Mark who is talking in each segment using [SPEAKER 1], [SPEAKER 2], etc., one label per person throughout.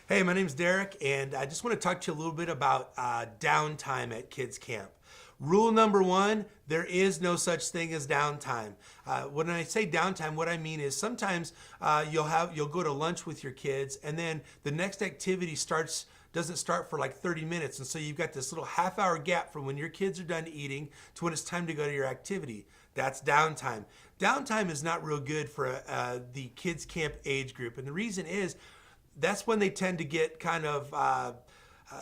[SPEAKER 1] Hey, my name's Darrick, and I just want to talk to you a little bit about downtime at kids camp. Rule number one, there is no such thing as downtime. When I say downtime, what I mean is sometimes you'll go to lunch with your kids, and then the next activity doesn't start for like 30 minutes, and so you've got this little half-hour gap from when your kids are done eating to when it's time to go to your activity. That's downtime. Downtime is not real good for the kids camp age group, and the reason is that's when they tend to get kind of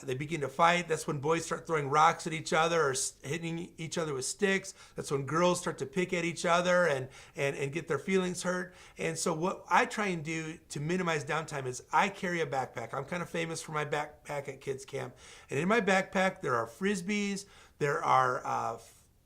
[SPEAKER 1] they begin to fight. That's when boys start throwing rocks at each other or hitting each other with sticks. That's when girls start to pick at each other and get their feelings hurt. And so what I try and do to minimize downtime is I carry a backpack. I'm kind of famous for my backpack at kids camp. And in my backpack, there are Frisbees, there are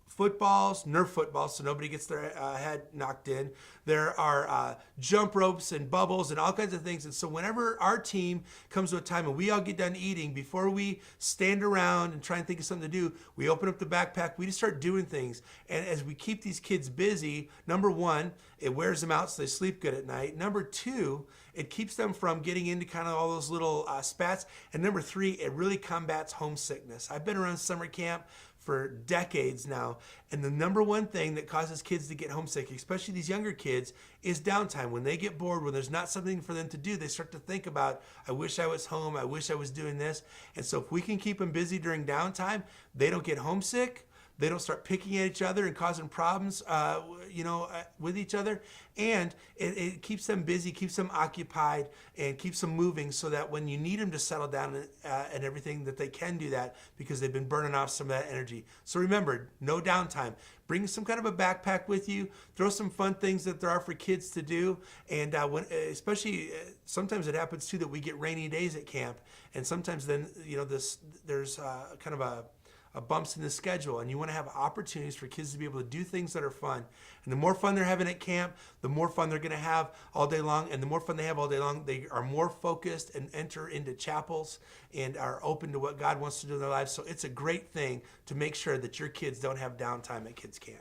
[SPEAKER 1] footballs, Nerf footballs, so nobody gets their head knocked in. There are jump ropes and bubbles and all kinds of things. And so whenever our team comes to a time and we all get done eating, before we stand around and try and think of something to do, we open up the backpack, we just start doing things. And as we keep these kids busy, number one, it wears them out so they sleep good at night. Number two, it keeps them from getting into kind of all those little spats. And number three, it really combats homesickness. I've been around summer camp for decades now, and the number one thing that causes kids to get homesick, especially these younger kids, is downtime. When they get bored, when there's not something for them to do, they start to think about, I wish I was home, I wish I was doing this. And so if we can keep them busy during downtime, they don't get homesick, they don't start picking at each other and causing problems, with each other. And it keeps them busy, keeps them occupied, and keeps them moving so that when you need them to settle down and everything, that they can do that because they've been burning off some of that energy. So remember, no downtime. Bring some kind of a backpack with you. Throw some fun things that there are for kids to do. And sometimes it happens too that we get rainy days at camp, and sometimes then there's kind of a bumps in the schedule, and you want to have opportunities for kids to be able to do things that are fun. And the more fun they're having at camp, the more fun they're going to have all day long. And the more fun they have all day long, they are more focused and enter into chapels and are open to what God wants to do in their lives. So it's a great thing to make sure that your kids don't have downtime at kids camp.